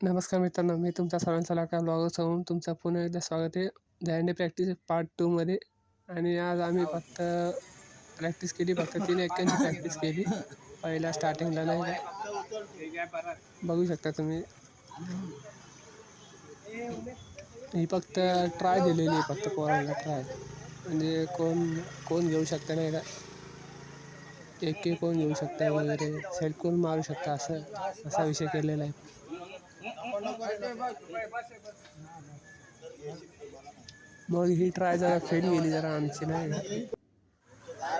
नमस्कार मित्रांनो, मी तुमचा सर्वांचा लाडका ब्लॉगर सोहम तुमचं पुन्हा एकदा स्वागत आहे दहीहंडी प्रॅक्टिस पार्ट 2 मध्ये. आणि आज आम्ही फक्त प्रॅक्टिस केली, फक्त 3 प्रॅक्टिस केली. पहिला स्टार्टिंगला नाही का बघू शकता तुम्ही, ही फक्त ट्राय दिलेली आहे, फक्त पोरांना ट्राय, म्हणजे कोण कोण घेऊ शकता नाही का, एक कोण घेऊ शकता वगैरे, सेट कोण मारू शकता, असा विषय केलेला आहे. मग ही ट्राय जरा फेल गेली जरा आमची नाही का,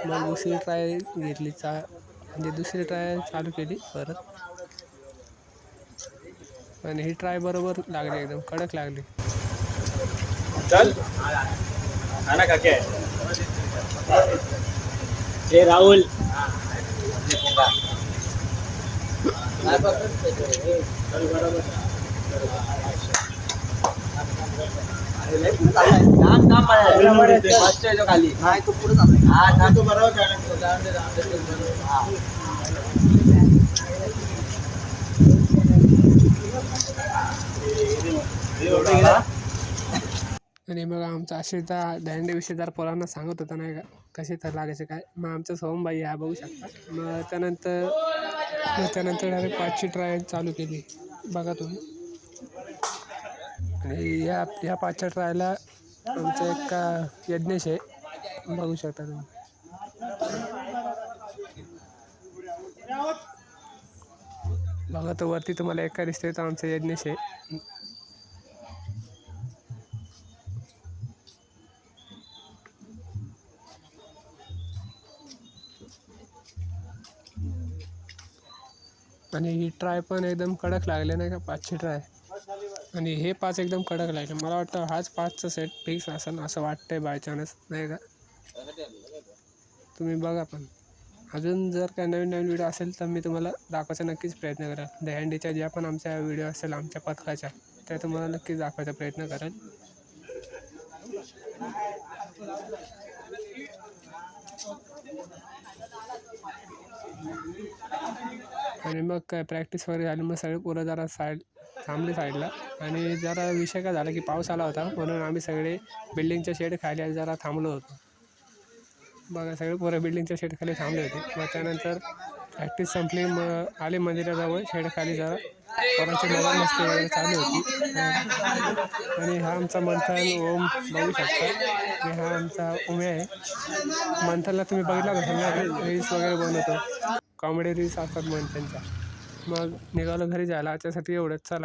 मग दुसरी ट्राय घेतली, म्हणजे दुसरी ट्राय चालू केली परत, आणि ही ट्राय बरोबर लागली, एकदम कडक लागली. चल खाना खा के ये राहुल खाली आणि मग आमचा अक्षिता दहीहंडीविषयी जर पोरांना सांगत होता नाही का, कसे तर लागायचे काय. मग आमचा सोहमबाई हा बघू शकता. मग त्यानंतर डायरेक्ट 5ची ट्राय चालू केली, बघा तुम्ही. आणि या 5च्या ट्रायला आमचा एक यज्ञेश आहे, बघू शकता तुम्ही. बघा तो वरती तुम्हाला एका दिसतोय, तर आमचा यज्ञेश आहे. आणि ही ट्राय पण एकदम कडक लागले नाही का, 5ची ट्राय. आणि हे 5 एकदम कडक लागले. मला वाटतं हाच 5चा सेट फिक्स असेल असं वाटतंय बाय चान्स नाही का. तुम्ही बघा, पण अजून जर काही नवीन व्हिडिओ असेल तर मी तुम्हाला दाखवायचा नक्कीच प्रयत्न करेल. दहीहंडीच्या ज्या पण आमच्या व्हिडिओ असेल आमच्या पथकाच्या, त्या तुम्हाला नक्कीच दाखवायचा प्रयत्न करेल. आणि मग काय प्रॅक्टिस वगैरे झाली, मग सगळे पोरं जरा थांबले साईडला. आणि जरा विषय काय झाला की पाऊस आला होता, म्हणून आम्ही सगळे बिल्डिंगच्या शेड खाली जरा थांबलो होतो. बघा, सगळे पोरं बिल्डिंगच्या शेड खाली थांबले होते. मग त्यानंतर प्रॅक्टिस संपली, मग आले मंदिराजवळ शेड खाली, जरा पोरांची मजा मस्ती वगैरे चालू होती. आणि हा आमचा मंथन ओम बघू शकता, आणि हा आमचा उम्या आहे. मंथनला तुम्ही बघितला असेल ना, रील्स वगैरे बनवतो, कॉमेडी रील्स असतात मंथनच्या. मग निघालो घरी जायला, त्यासाठी एवढंच. चला.